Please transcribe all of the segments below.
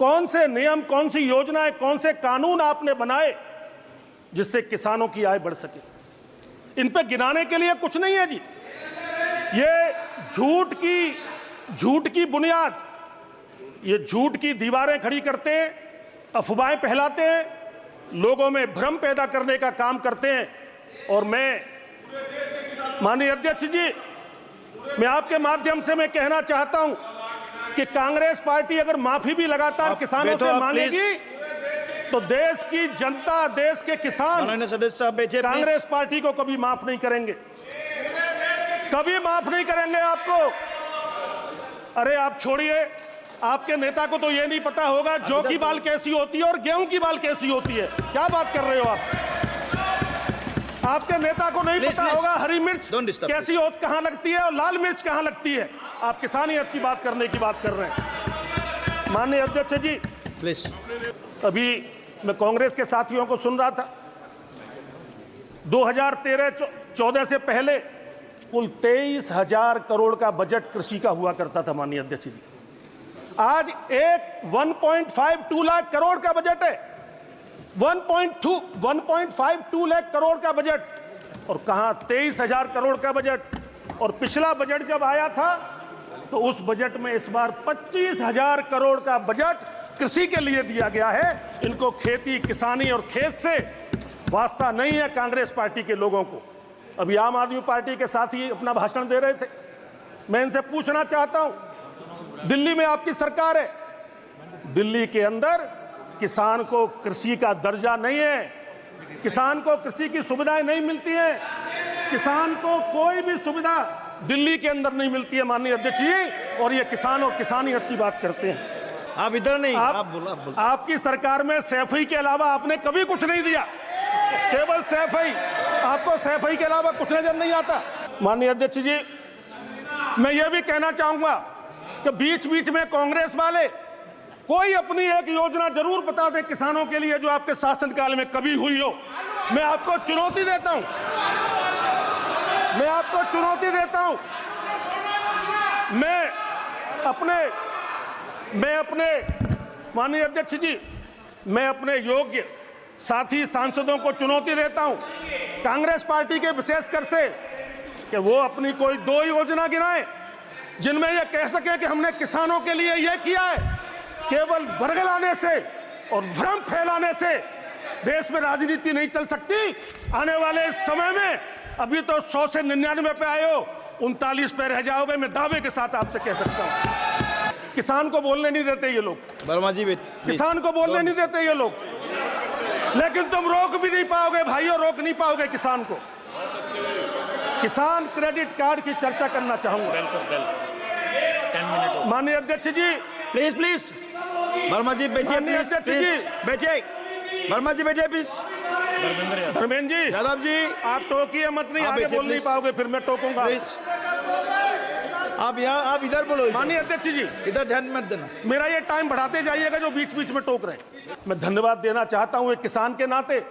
कौन से नियम, कौन सी योजनाएं, कौन से कानून आपने बनाए जिससे किसानों की आय बढ़ सके? इन पे गिनाने के लिए कुछ नहीं है जी। ये झूठ की बुनियाद, ये झूठ की दीवारें खड़ी करते हैं, अफवाहें फैलाते हैं, लोगों में भ्रम पैदा करने का काम करते हैं। और मैं माननीय अध्यक्ष जी, मैं आपके माध्यम से मैं कहना चाहता हूं कि कांग्रेस पार्टी अगर माफी भी लगातार किसानों से मांगेगी तो देश की जनता, देश के किसान कांग्रेस पार्टी को कभी माफ नहीं करेंगे, कभी माफ नहीं करेंगे आपको। अरे आप छोड़िए, आपके नेता को तो ये नहीं पता होगा जौ की बाल कैसी होती है और गेहूं की बाल कैसी होती है। क्या बात कर रहे हो आप? आपके नेता को नहीं पता होगा हरी मिर्च कैसी होती, कहां लगती है और लाल मिर्च कहां लगती है। आप किसानियत की बात करने की बात कर रहे हैं। माननीय अध्यक्ष जी प्लीज, अभी मैं कांग्रेस के साथियों को सुन रहा था, 2013-14 से पहले कुल 23,000 करोड़ का बजट कृषि का हुआ करता था। माननीय अध्यक्ष जी, आज 1.52 लाख करोड़ का बजट है, 1.52 लाख करोड़ का बजट, और कहां 23,000 करोड़ का बजट। और पिछला बजट जब आया था तो उस बजट में इस बार 25,000 करोड़ का बजट कृषि के लिए दिया गया है। इनको खेती, किसानी और खेत से वास्ता नहीं है कांग्रेस पार्टी के लोगों को। अभी आम आदमी पार्टी के साथी अपना भाषण दे रहे थे, मैं इनसे पूछना चाहता हूं, दिल्ली में आपकी सरकार है, दिल्ली के अंदर किसान को कृषि का दर्जा नहीं है, किसान को कृषि की सुविधाएं नहीं मिलती हैं, किसान को कोई भी सुविधा दिल्ली के अंदर नहीं मिलती है। माननीय अध्यक्ष जी, और ये किसान और किसानियत की बात करते हैं। आप इधर नहीं, आप बोला। आपकी सरकार में सैफई के अलावा आपने कभी कुछ नहीं दिया, केवल सैफई। आपको सैफई के अलावा कुछ नजर नहीं आता। माननीय अध्यक्ष जी, मैं ये भी कहना चाहूंगा कि बीच बीच में कांग्रेस वाले कोई अपनी एक योजना जरूर बता दें किसानों के लिए जो आपके शासनकाल में कभी हुई हो। मैं आपको चुनौती देता हूं, मैं आपको चुनौती देता हूं। मैं अपने माननीय अध्यक्ष जी, मैं अपने योग्य साथी सांसदों को चुनौती देता हूं, कांग्रेस पार्टी के विशेषकर से, कि वो अपनी कोई 2 योजना गिनाएं जिनमें यह कह सके कि हमने किसानों के लिए यह किया है। केवल बरगलाने से और भ्रम फैलाने से देश में राजनीति नहीं चल सकती। आने वाले समय में अभी तो 100 से 99 पे आए हो, 39 पे रह जाओगे, मैं दावे के साथ आपसे कह सकता हूं। किसान को बोलने नहीं देते ये लोग, वर्मा जी, किसान को बोलने नहीं देते ये लोग, लेकिन तुम रोक भी नहीं पाओगे भाइयों, रोक नहीं पाओगे किसान को। किसान क्रेडिट कार्ड की चर्चा करना चाहूंगा। माननीय अध्यक्ष जी प्लीज वर्मा जी बैठिए, अध्यक्ष जी बैठिए, वर्मा जी बैठिए प्लीज। धर्मेंद्र जी, यादव जी, आप टोकिए मत, नहीं आगे बोल नहीं पाओगे, फिर मैं टोकूंगा। आप यहाँ, आप इधर बोलो। माननीय अध्यक्ष जी, इधर ध्यान मत देना, मेरा ये टाइम बढ़ाते जाइएगा जो बीच बीच में टोक रहे हैं। मैं धन्यवाद देना चाहता हूं एक किसान के नाते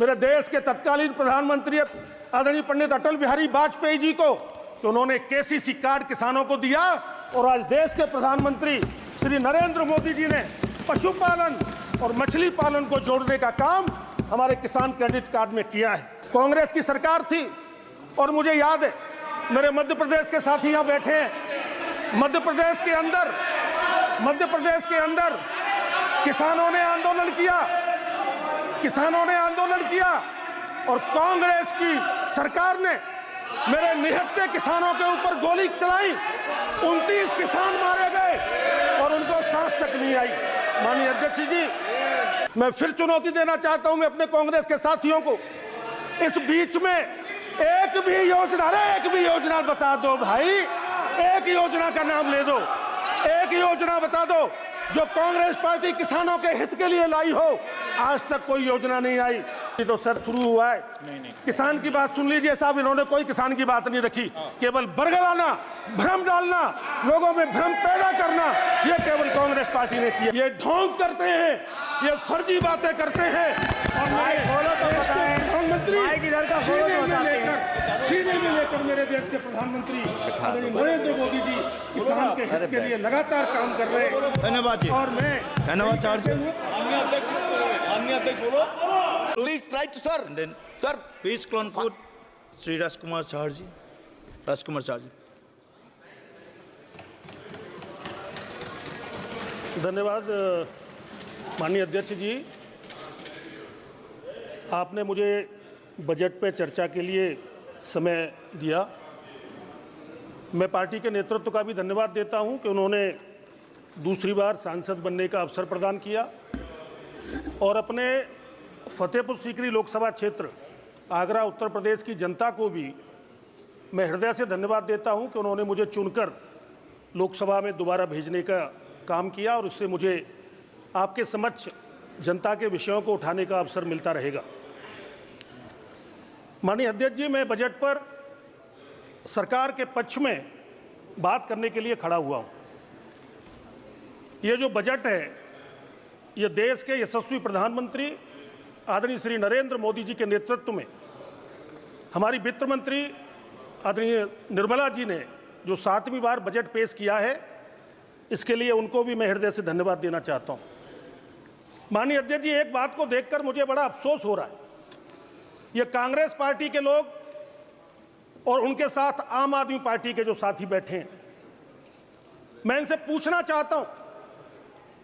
मेरे देश के तत्कालीन प्रधानमंत्री आदरणीय पंडित अटल बिहारी वाजपेयी जी को, कि उन्होंने केसीसी कार्ड किसानों को दिया, और आज देश के प्रधानमंत्री श्री नरेंद्र मोदी जी ने पशुपालन और मछली पालन को जोड़ने का काम हमारे किसान क्रेडिट कार्ड में किया है। कांग्रेस की सरकार थी और मुझे याद है, मेरे मध्य प्रदेश के साथी यहाँ बैठे हैं, मध्य प्रदेश के अंदर किसानों ने आंदोलन किया, और कांग्रेस की सरकार ने मेरे निहत्थे किसानों के ऊपर गोली चलाई, 29 किसान मारे गए और उनको सांस तक नहीं आई। माननीय अध्यक्ष जी, मैं फिर चुनौती देना चाहता हूं मैं अपने कांग्रेस के साथियों को, इस बीच में एक भी योजना बता दो भाई, एक योजना का नाम ले दो, एक योजना बता दो जो कांग्रेस पार्टी किसानों के हित के लिए लाई हो। आज तक कोई योजना नहीं आई। तो सर शुरू हुआ है, नहीं। किसान की बात सुन लीजिए साहब, इन्होंने कोई किसान की बात नहीं रखी, केवल बरगलाना, भ्रम डालना, लोगों में भ्रम पैदा करना, ये केवल कांग्रेस पार्टी ने किया। ये ढोंग करते हैं ये फर्जी बातें करते हैं और मेरे देश के प्रधानमंत्री सीने में लेकर मेरे देश के प्रधानमंत्री नरेंद्र मोदी जी किसान के हित के लिए लगातार काम कर रहे हैं। धन्यवाद जी। और मैं धन्यवाद चार्ज। माननीय अध्यक्ष बोलो। Please try to, sir. And then, Sir, please conclude. Sri Rajkumar Saharji. Rajkumar Saharji. धन्यवाद माननीय अध्यक्ष जी, आपने मुझे बजट पे चर्चा के लिए समय दिया। मैं पार्टी के नेतृत्व का भी धन्यवाद देता हूं कि उन्होंने दूसरी बार सांसद बनने का अवसर प्रदान किया और अपने फतेहपुर सीकरी लोकसभा क्षेत्र आगरा उत्तर प्रदेश की जनता को भी मैं हृदय से धन्यवाद देता हूं कि उन्होंने मुझे चुनकर लोकसभा में दोबारा भेजने का काम किया और उससे मुझे आपके समक्ष जनता के विषयों को उठाने का अवसर मिलता रहेगा। माननीय अध्यक्ष जी, मैं बजट पर सरकार के पक्ष में बात करने के लिए खड़ा हुआ हूं। ये जो बजट है, ये देश के यशस्वी प्रधानमंत्री आदरणीय श्री नरेंद्र मोदी जी के नेतृत्व में हमारी वित्त मंत्री आदरणीय निर्मला जी ने जो 7वीं बार बजट पेश किया है, इसके लिए उनको भी मैं हृदय से धन्यवाद देना चाहता हूं। माननीय अध्यक्ष जी, एक बात को देखकर मुझे बड़ा अफसोस हो रहा है। ये कांग्रेस पार्टी के लोग और उनके साथ आम आदमी पार्टी के जो साथी बैठे हैं, मैं इनसे पूछना चाहता हूं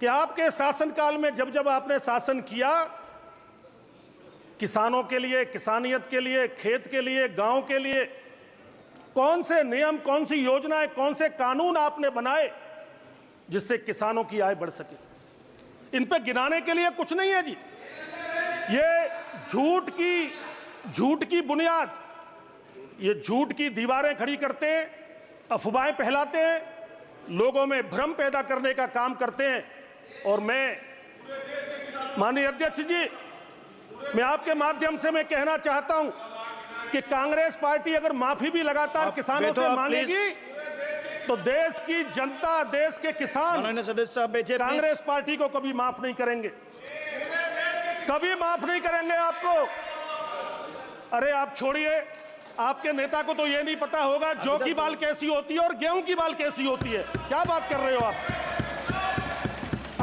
कि आपके शासनकाल में जब जब आपने शासन किया, किसानों के लिए, किसानियत के लिए, खेत के लिए, गांव के लिए कौन से नियम, कौन सी योजनाएं, कौन से कानून आपने बनाए जिससे किसानों की आय बढ़ सके? इन पे गिनाने के लिए कुछ नहीं है जी। ये झूठ की बुनियाद, ये झूठ की दीवारें खड़ी करते हैं, अफवाहें फैलाते हैं, लोगों में भ्रम पैदा करने का काम करते हैं। और मैं माननीय अध्यक्ष जी, मैं आपके माध्यम से मैं कहना चाहता हूं कि कांग्रेस पार्टी अगर माफी भी लगातार किसानों से मांगेगी तो देश की जनता, देश के किसान कांग्रेस पार्टी को कभी माफ नहीं करेंगे, कभी माफ नहीं करेंगे आपको। अरे आप छोड़िए, आपके नेता को तो ये नहीं पता होगा जौ की बाल कैसी होती है और गेहूं की बाल कैसी होती है। क्या बात कर रहे हो आप?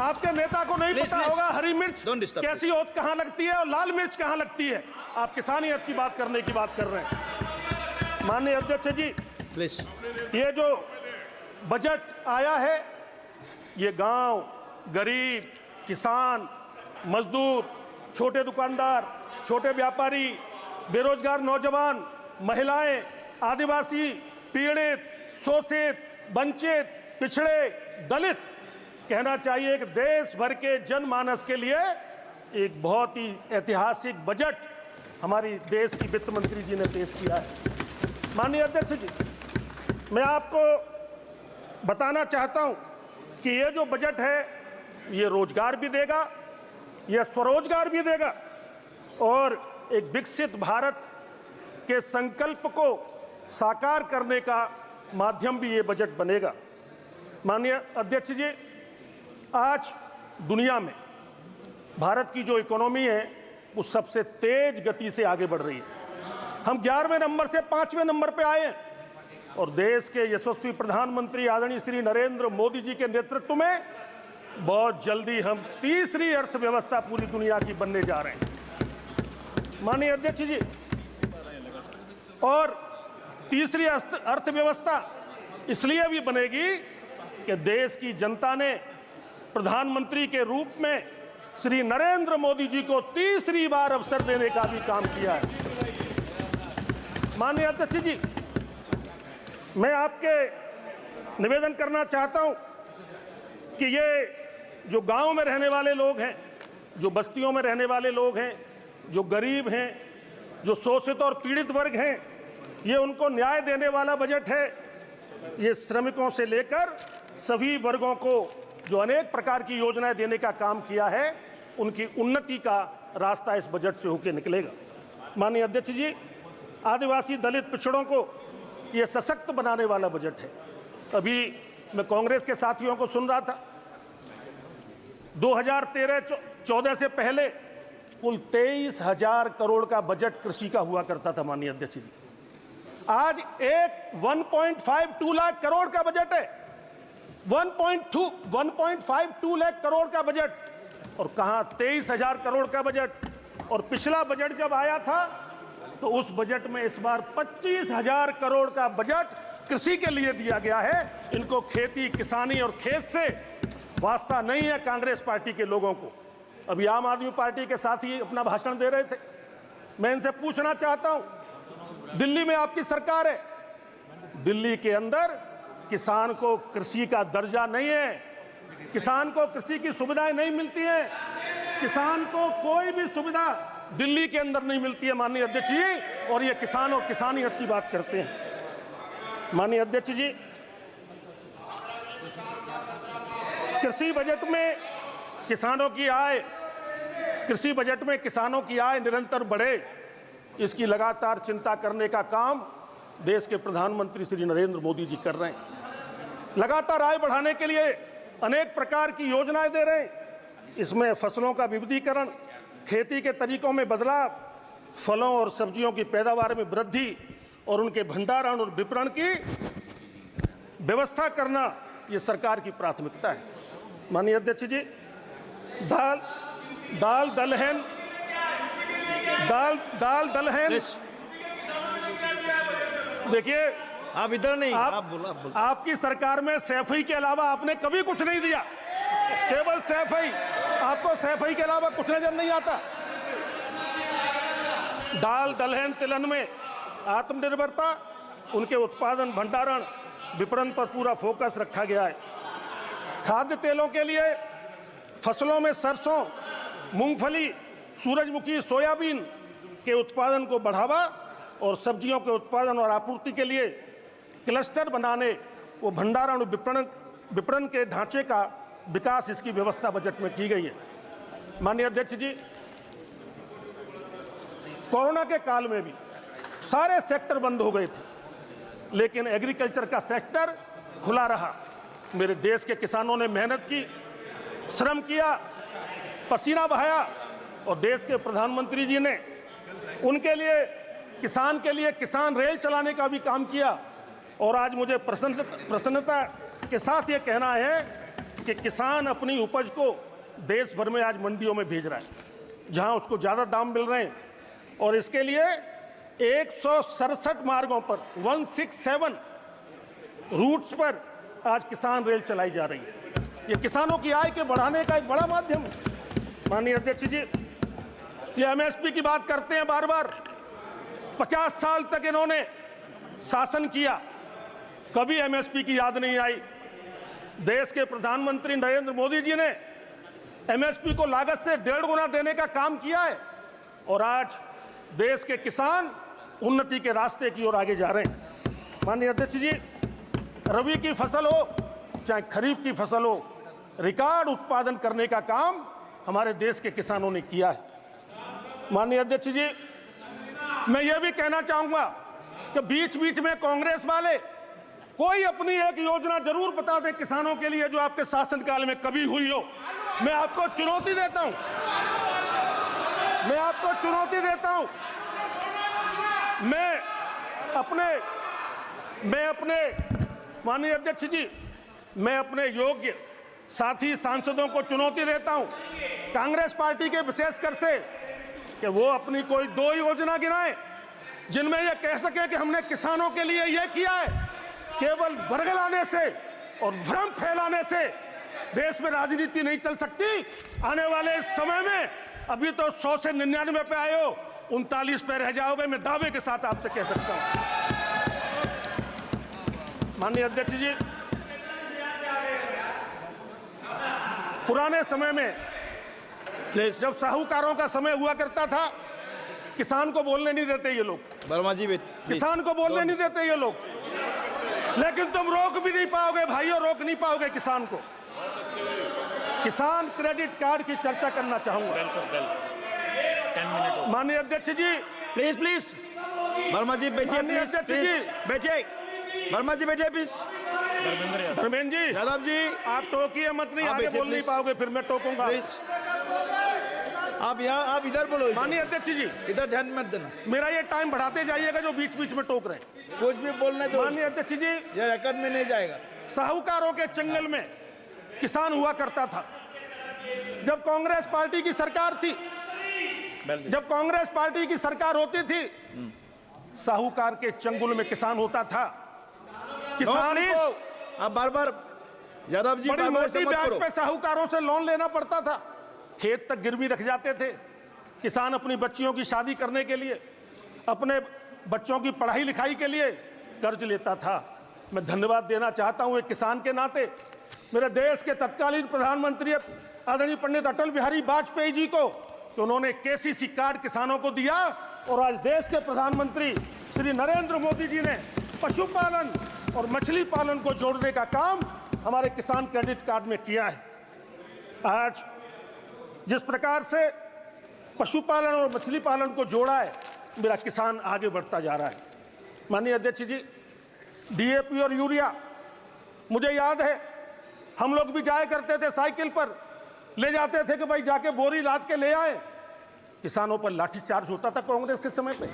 आपके नेता को नहीं पता होगा हरी मिर्च कैसी होती, कहां लगती है और लाल मिर्च कहां लगती है। आप किसानियत की बात करने की बात कर रहे हैं। माननीय अध्यक्ष जी, प्लीज, ये जो बजट आया है, ये गांव, गरीब, किसान, मजदूर, छोटे दुकानदार, छोटे व्यापारी, बेरोजगार नौजवान, महिलाएं, आदिवासी, पीड़ित, शोषित, वंचित, पिछड़े, दलित, कहना चाहिए कि देश भर के जनमानस के लिए एक बहुत ही ऐतिहासिक बजट हमारी देश की वित्त मंत्री जी ने पेश किया है। माननीय अध्यक्ष जी, मैं आपको बताना चाहता हूं कि ये जो बजट है, ये रोजगार भी देगा, ये स्वरोजगार भी देगा और एक विकसित भारत के संकल्प को साकार करने का माध्यम भी ये बजट बनेगा। माननीय अध्यक्ष जी, आज दुनिया में भारत की जो इकोनॉमी है वो सबसे तेज गति से आगे बढ़ रही है। हम 11वें नंबर से 5वें नंबर पे आए हैं और देश के यशस्वी प्रधानमंत्री आदरणीय श्री नरेंद्र मोदी जी के नेतृत्व में बहुत जल्दी हम तीसरी अर्थव्यवस्था पूरी दुनिया की बनने जा रहे हैं। माननीय अध्यक्ष जी, और तीसरी अर्थव्यवस्था इसलिए भी बनेगी कि देश की जनता ने प्रधानमंत्री के रूप में श्री नरेंद्र मोदी जी को तीसरी बार अवसर देने का भी काम किया है। माननीय अध्यक्ष जी, मैं आपके निवेदन करना चाहता हूं कि ये जो गांव में रहने वाले लोग हैं, जो बस्तियों में रहने वाले लोग हैं, जो गरीब हैं, जो शोषित और पीड़ित वर्ग हैं, ये उनको न्याय देने वाला बजट है। ये श्रमिकों से लेकर सभी वर्गों को जो अनेक प्रकार की योजनाएं देने का काम किया है, उनकी उन्नति का रास्ता इस बजट से होकर निकलेगा। माननीय अध्यक्ष जी, आदिवासी, दलित, पिछड़ों को ये सशक्त बनाने वाला बजट है। अभी मैं कांग्रेस के साथियों को सुन रहा था, 2013-14 से पहले कुल 23,000 करोड़ का बजट कृषि का हुआ करता था माननीय अध्यक्ष जी। आज 1.52 लाख करोड़ का बजट है, 1.52 लाख करोड़ का बजट, और कहां 23,000 करोड़ का बजट। और पिछला बजट जब आया था तो उस बजट में इस बार 25,000 करोड़ का बजट कृषि के लिए दिया गया है। इनको खेती, किसानी और खेत से वास्ता नहीं है कांग्रेस पार्टी के लोगों को। अभी आम आदमी पार्टी के साथी अपना भाषण दे रहे थे, मैं इनसे पूछना चाहता हूं, दिल्ली में आपकी सरकार है, दिल्ली के अंदर किसान को कृषि का दर्जा नहीं है, किसान को कृषि की सुविधाएं नहीं मिलती हैं, किसान को कोई भी सुविधा दिल्ली के अंदर नहीं मिलती है माननीय अध्यक्ष जी, और ये किसान और किसानियत की बात करते हैं। माननीय अध्यक्ष जी, कृषि बजट में किसानों की आय, कृषि बजट में किसानों की आय निरंतर बढ़े, इसकी लगातार चिंता करने का काम देश के प्रधानमंत्री श्री नरेंद्र मोदी जी कर रहे हैं। लगातार आय बढ़ाने के लिए अनेक प्रकार की योजनाएं दे रहे हैं। इसमें फसलों का विविधीकरण, खेती के तरीकों में बदलाव, फलों और सब्जियों की पैदावार में वृद्धि और उनके भंडारण और विपणन की व्यवस्था करना, ये सरकार की प्राथमिकता है। माननीय अध्यक्ष जी, दाल दलहन देखिए, आप इधर नहीं, आप बोलो। आपकी सरकार में सैफई के अलावा आपने कभी कुछ नहीं दिया, केवल सैफई, आपको सैफई के अलावा कुछ नजर नहीं आता। दाल दलहन तिलहन में आत्मनिर्भरता, उनके उत्पादन, भंडारण, विपणन पर पूरा फोकस रखा गया है। खाद्य तेलों के लिए फसलों में सरसों, मूंगफली, सूरजमुखी, सोयाबीन के उत्पादन को बढ़ावा और सब्जियों के उत्पादन और आपूर्ति के लिए क्लस्टर बनाने, वो भंडारण और विपणन के ढांचे का विकास, इसकी व्यवस्था बजट में की गई है। माननीय अध्यक्ष जी, कोरोना के काल में भी सारे सेक्टर बंद हो गए थे, लेकिन एग्रीकल्चर का सेक्टर खुला रहा। मेरे देश के किसानों ने मेहनत की, श्रम किया, पसीना बहाया, और देश के प्रधानमंत्री जी ने उनके लिए, किसान के लिए किसान रेल चलाने का भी काम किया। और आज मुझे प्रसन्नता के साथ ये कहना है कि किसान अपनी उपज को देश भर में आज मंडियों में भेज रहा है, जहां उसको ज़्यादा दाम मिल रहे हैं। और इसके लिए 167 मार्गों पर, 167 रूट्स पर आज किसान रेल चलाई जा रही है। ये किसानों की आय के बढ़ाने का एक बड़ा माध्यम है। माननीय अध्यक्ष जी, ये एमएसपी की बात करते हैं बार बार। 50 साल तक इन्होंने शासन किया, कभी एमएसपी की याद नहीं आई। देश के प्रधानमंत्री नरेंद्र मोदी जी ने एमएसपी को लागत से 1.5 गुना देने का काम किया है, और आज देश के किसान उन्नति के रास्ते की ओर आगे जा रहे हैं। माननीय अध्यक्ष जी, रबी की फसल हो चाहे खरीफ की फसल हो, रिकॉर्ड उत्पादन करने का काम हमारे देश के किसानों ने किया है। माननीय अध्यक्ष जी, मैं ये भी कहना चाहूंगा कि बीच बीच में कांग्रेस वाले कोई अपनी एक योजना जरूर बता दें किसानों के लिए जो आपके शासनकाल में कभी हुई हो। मैं आपको चुनौती देता हूं, मैं आपको चुनौती देता हूं। मैं अपने माननीय अध्यक्ष जी, मैं अपने योग्य साथी सांसदों को चुनौती देता हूं, कांग्रेस पार्टी के विशेषकर से, कि वो अपनी कोई 2 योजना गिनाएं जिनमें ये कह सके कि हमने किसानों के लिए ये किया है। केवल बरगलाने से और भ्रम फैलाने से देश में राजनीति नहीं चल सकती। आने वाले समय में, अभी तो 100 से 99 पे आए हो, 39 पे रह जाओगे, मैं दावे के साथ आपसे कह सकता हूं। माननीय अध्यक्ष जी, पुराने समय में जब साहूकारों का समय हुआ करता था, किसान को बोलने नहीं देते ये लोग, वर्मा जी, किसान को बोलने नहीं देते ये लोग, लेकिन तुम रोक भी नहीं पाओगे भाइयों, रोक नहीं पाओगे किसान को। किसान क्रेडिट कार्ड की चर्चा करना चाहूंगा। माननीय अध्यक्ष जी, प्लीज वर्मा जी बैठिए, माननीय अध्यक्ष जी, बैठिए, वर्मा जी बैठिए प्लीज। धर्मेंद्र जी, यादव जी, आप टोकिए मत, नहीं आप आगे बैठिए, बोल नहीं प्लीज। पाओगे, फिर मैं टोकूंगा। प्लीज आप यहाँ, आप इधर बोलो, माननीय अध्यक्ष जी, इधर ध्यान मत देना, मेरा ये टाइम बढ़ाते जाइएगा जो बीच बीच में टोक रहे हैं। कुछ भी बोलने दो, माननीय अध्यक्ष जी, ये रिकॉर्ड में नहीं जाएगा। साहूकारों के चंगल में किसान हुआ करता था। जब कांग्रेस पार्टी की सरकार थी, जब कांग्रेस पार्टी की सरकार होती थी, साहूकार के चंगुल में किसान होता था। किसान आप बार बार, यादव जी, बड़ी बार-बार मोटी ऐसा मत ब्याज करो। पे साहूकारों से लोन लेना पड़ता था, खेत तक गिरवी रख जाते थे। किसान अपनी बच्चियों की शादी करने के लिए, अपने बच्चों की पढ़ाई लिखाई के लिए कर्ज लेता था। मैं धन्यवाद देना चाहता हूं एक किसान के नाते मेरे देश के तत्कालीन प्रधानमंत्री आदरणीय पंडित अटल बिहारी वाजपेयी जी को, कि उन्होंने केसीसी कार्ड किसानों को दिया, और आज देश के प्रधानमंत्री श्री नरेंद्र मोदी जी ने पशुपालन और मछली पालन को जोड़ने का काम हमारे किसान क्रेडिट कार्ड में किया है। आज जिस प्रकार से पशुपालन और मछली पालन को जोड़ा है, मेरा किसान आगे बढ़ता जा रहा है। माननीय अध्यक्ष जी, डीएपी और यूरिया, मुझे याद है हम लोग भी जाया करते थे, साइकिल पर ले जाते थे कि भाई जाके बोरी लाद के ले आए। किसानों पर लाठीचार्ज होता था कांग्रेस के समय पे,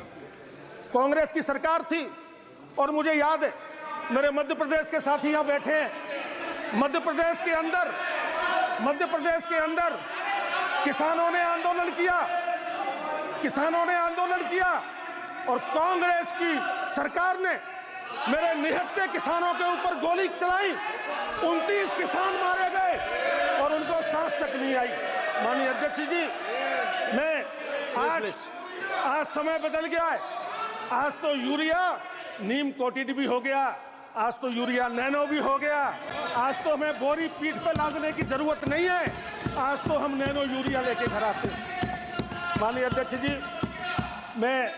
कांग्रेस की सरकार थी। और मुझे याद है, मेरे मध्य प्रदेश के साथी यहाँ बैठे हैं, मध्य प्रदेश के अंदर किसानों ने आंदोलन किया, किसानों ने आंदोलन किया, और कांग्रेस की सरकार ने मेरे निहत्थे किसानों के ऊपर गोली चलाई। 29 किसान मारे गए और उनको सांस तक नहीं आई। माननीय अध्यक्ष जी, मैं आज समय बदल गया है। आज तो यूरिया नीम कोटेड भी हो गया, आज तो यूरिया नैनो भी हो गया। आज तो हमें बोरी पीठ पे लादने की जरूरत नहीं है, आज तो हम नैनो यूरिया लेके घर आते हैं। माननीय अध्यक्ष जी, मैं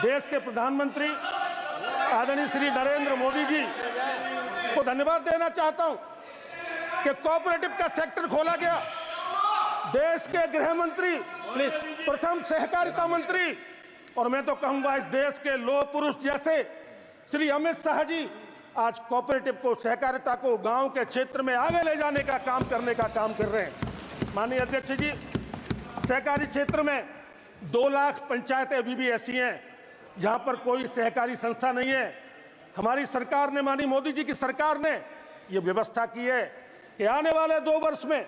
देश के प्रधानमंत्री आदरणीय श्री नरेंद्र मोदी जी को धन्यवाद देना चाहता हूं कि कोऑपरेटिव का सेक्टर खोला गया। देश के गृह मंत्री, प्रथम सहकारिता मंत्री, और मैं तो कहूंगा इस देश के लौह पुरुष जैसे श्री अमित शाह जी आज कोऑपरेटिव को, सहकारिता को गांव के क्षेत्र में आगे ले जाने का काम करने का काम कर रहे हैं। माननीय अध्यक्ष जी, सहकारी क्षेत्र में 2 लाख पंचायतें अभी भी ऐसी हैं जहां पर कोई सहकारी संस्था नहीं है। हमारी सरकार ने, माननीय मोदी जी की सरकार ने ये व्यवस्था की है कि आने वाले 2 वर्ष में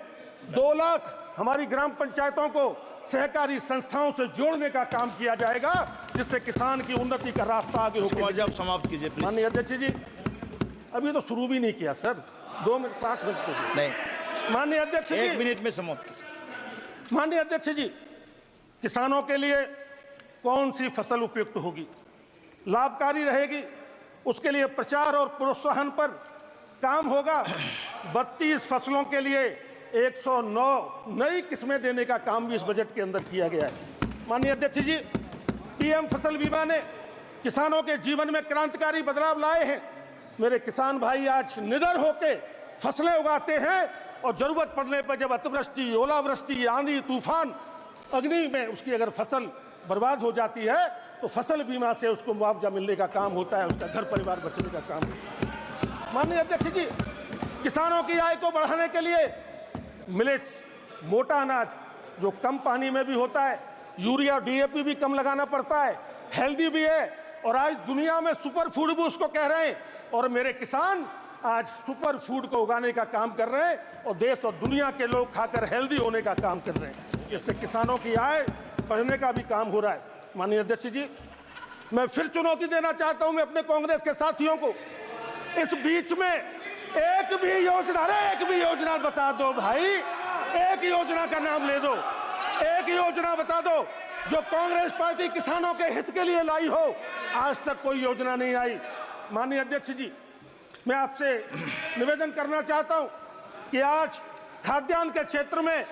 2 लाख हमारी ग्राम पंचायतों को सहकारी संस्थाओं से जोड़ने का काम किया जाएगा, जिससे किसान की उन्नति का रास्ता आगे होगा। आप समाप्त कीजिए प्लीज। माननीय अध्यक्ष जी, अभी तो शुरू भी नहीं किया सर, 2 मिनट 5 मिनट तो नहीं, माननीय अध्यक्ष जी, 1 मिनट में समाप्त कीजिए। माननीय अध्यक्ष जी, किसानों के लिए कौन सी फसल उपयुक्त होगी, लाभकारी रहेगी, उसके लिए प्रचार और प्रोत्साहन पर काम होगा। 32 फसलों के लिए 109 नई किस्में देने का काम भी इस बजट के अंदर किया गया है। माननीय अध्यक्ष जी, पीएम फसल बीमा ने किसानों के जीवन में क्रांतिकारी बदलाव लाए हैं। मेरे किसान भाई आज निडर होकर फसलें उगाते हैं, और जरूरत पड़ने पर जब अतिवृष्टि, ओलावृष्टि, आंधी तूफान, अग्नि में उसकी अगर फसल बर्बाद हो जाती है तो फसल बीमा से उसको मुआवजा मिलने का काम होता है, उसका घर परिवार बचने का काम होता है। माननीय अध्यक्ष जी, किसानों की आय को बढ़ाने के लिए मिलेट्स, मोटा अनाज जो कम पानी में भी होता है, यूरिया डीएपी भी कम लगाना पड़ता है, हेल्दी भी है, और आज दुनिया में सुपर फूड भी उसको कह रहे हैं, और मेरे किसान आज सुपर फूड को उगाने का काम कर रहे हैं, और देश और दुनिया के लोग खाकर हेल्दी होने का काम कर रहे हैं। इससे किसानों की आय बढ़ने का भी काम हो रहा है। माननीय अध्यक्ष जी, मैं फिर चुनौती देना चाहता हूं मैं अपने कांग्रेस के साथियों को, इस बीच में एक भी योजना बता दो भाई, एक योजना का नाम ले दो, एक योजना बता दो जो कांग्रेस पार्टी किसानों के हित के लिए लाई हो। आज तक कोई योजना नहीं आई। माननीय अध्यक्ष जी, मैं आपसे निवेदन करना चाहता हूं कि आज खाद्यान्न के क्षेत्र में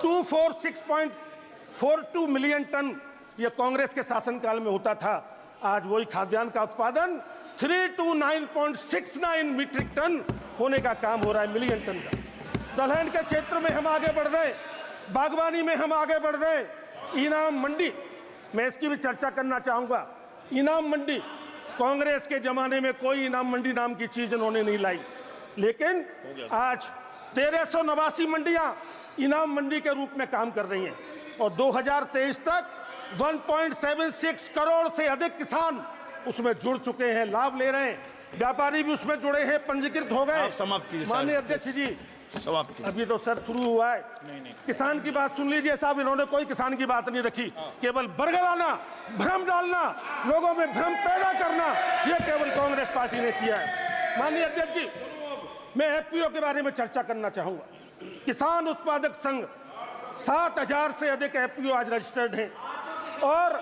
246.42 मिलियन टन ये कांग्रेस के शासनकाल में होता था। आज वही खाद्यान्न का उत्पादन 329.69 मीट्रिक टन होने का काम हो रहा है, मिलियन टन का। दलहन के क्षेत्र में हम आगे बढ़ रहे हैं, बागवानी में हम आगे बढ़ रहे हैं। इनाम मंडी, मैं इसकी भी चर्चा करना चाहूंगा। इनाम मंडी कांग्रेस के जमाने में कोई इनाम मंडी नाम की चीज इन्होंने नहीं लाई, लेकिन आज 1389 मंडियां इनाम मंडी के रूप में काम कर रही हैं और 2023 तक 1.76 करोड़ से अधिक किसान उसमें जुड़ चुके हैं, लाभ ले रहे हैं। व्यापारी भी उसमें जुड़े हैं, पंजीकृत हो गए। आप समाप्त कीजिए। माननीय अध्यक्ष जी, समाप्त कीजिए। अभी तो सर शुरू हुआ है। किसान की बात सुन लीजिए साहब, इन्होंने कोई किसान की बात नहीं रखी, केवल बरगलाना, भ्रम डालना, लोगों में भ्रम पैदा करना, यह केवल कांग्रेस पार्टी ने किया है। माननीय अध्यक्ष जी, मैं एफपीओ के बारे में चर्चा करना चाहूंगा। किसान उत्पादक संघ 7000 से अधिक एफपीओ आज रजिस्टर्ड हैं और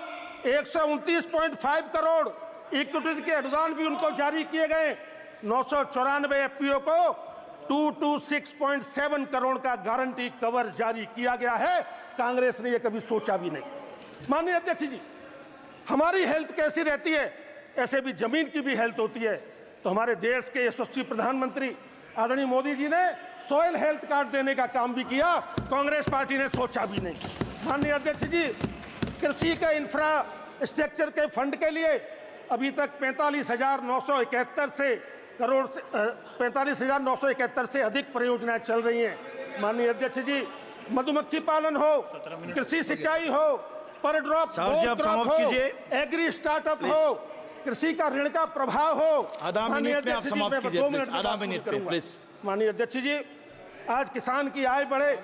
129.5 करोड़ इक्विटी के अनुदान भी उनको जारी किए गए। 994 एफपीओ को 226.7 करोड़ का गारंटी कवर जारी किया गया है। कांग्रेस ने यह कभी सोचा भी नहीं। माननीय अध्यक्ष जी, हमारी हेल्थ कैसी रहती है, ऐसे भी जमीन की भी हेल्थ होती है। तो हमारे देश के यशस्वी प्रधानमंत्री आदरणीय मोदी जी ने सॉइल हेल्थ कार्ड देने का काम भी किया, कांग्रेस पार्टी ने सोचा भी नहीं। माननीय अध्यक्ष जी, कृषि के इंफ्रास्ट्रक्चर के फंड के लिए अभी तक 45,971 से अधिक परियोजनाएं चल रही हैं। माननीय अध्यक्ष जी, मधुमक्खी पालन हो, कृषि सिंचाई हो, पर ड्रॉप हो, एग्री स्टार्टअप हो, कृषि का ऋण का प्रभाव हो। माननीय अध्यक्ष जी, मैं 2 मिनट करूंगा। माननीय अध्यक्ष जी, आज किसान की आय बढ़े,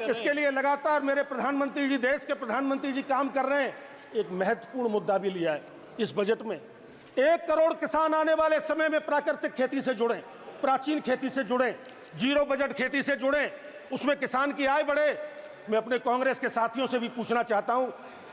इसके लिए लगातार मेरे प्रधानमंत्री जी, देश के प्रधानमंत्री जी काम कर रहे हैं। एक महत्वपूर्ण मुद्दा भी लिया है इस बजट में। 1 करोड़ किसान आने वाले समय में प्राकृतिक खेती से जुड़ें, प्राचीन खेती से जुड़ें, जीरो बजट खेती से जुड़ें, उसमें किसान की आय बढ़े। मैं अपने कांग्रेस के साथियों से भी पूछना चाहता हूं,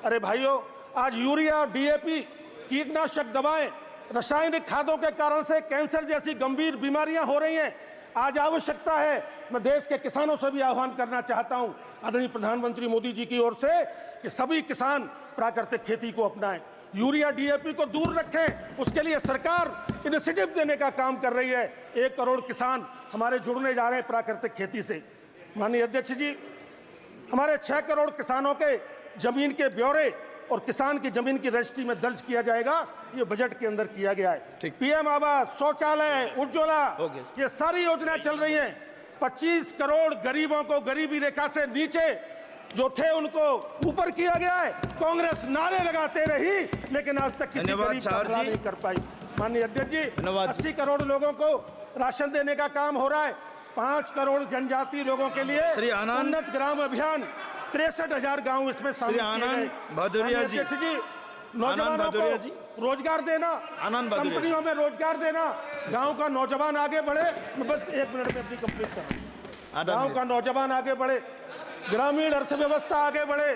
अरे भाइयों, आज यूरिया, डीएपी, कीटनाशक दवाएं, रासायनिक खादों के कारण से कैंसर जैसी गंभीर बीमारियां हो रही हैं। आज आवश्यकता है, मैं देश के किसानों से भी आह्वान करना चाहता हूं आदरणीय प्रधानमंत्री मोदी जी की ओर से कि सभी किसान प्राकृतिक खेती को अपनाएं, यूरिया डीएपी को दूर रखें। उसके लिए सरकार इनिशिएटिव देने का काम कर रही है। 1 करोड़ किसान हमारे जुड़ने जा रहे हैं प्राकृतिक खेती से। माननीय अध्यक्ष जी, हमारे 6 करोड़ किसानों के जमीन के ब्यौरे और किसान की जमीन की रजिस्ट्री में दर्ज किया जाएगा, ये बजट के अंदर किया गया है। पीएम आवास, शौचालय, उज्ज्वला, ये सारी योजनाएं चल रही हैं। 25 करोड़ गरीबों को गरीबी रेखा से नीचे जो थे उनको ऊपर किया गया है। कांग्रेस नारे लगाते रही, लेकिन आज तक किसी गरीब का भला नहीं कर पाई। माननीय अध्यक्ष जी, 80 करोड़ लोगों को राशन देने का काम हो रहा है। 5 करोड़ जनजातीय लोगों के लिए उन्नत ग्राम अभियान, 63,000 गांव इसमें शामिल किए गए। अध्यक्ष जी, नौजवानों को रोजगार देना, कंपनियों में रोजगार देना, गांव का नौजवान आगे बढ़े। मैं बस 1 मिनट में अपनी कंप्लीट करूं। गांव का नौजवान आगे बढ़े, ग्रामीण अर्थव्यवस्था आगे बढ़े,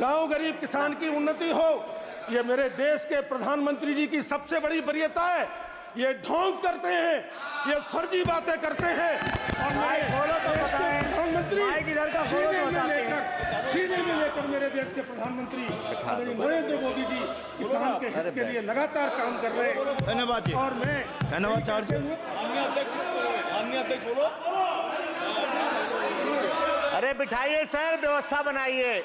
गांव गरीब किसान की उन्नति हो, ये मेरे देश के प्रधानमंत्री जी की सबसे बड़ी वरीयता है। ये ढोंग करते हैं, ये फर्जी बातें करते हैं और प्रधानमंत्री सीने में लेकर मेरे देश के प्रधानमंत्री नरेंद्र मोदी जी किसान के हित के लिए लगातार काम कर रहे हैं। धन्यवाद जी। और मैं धन्यवाद चार जी। माननीय अध्यक्ष बोलो। अरे बिठाइए सर, व्यवस्था बनाइए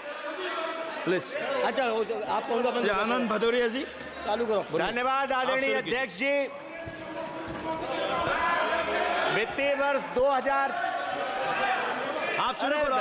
प्लीज। अच्छा, आप उनका आनंद भदौरिया जी चालू करो। धन्यवाद आदरणीय अध्यक्ष जी। वित्तीय वर्ष 2000 आप शुरू करो।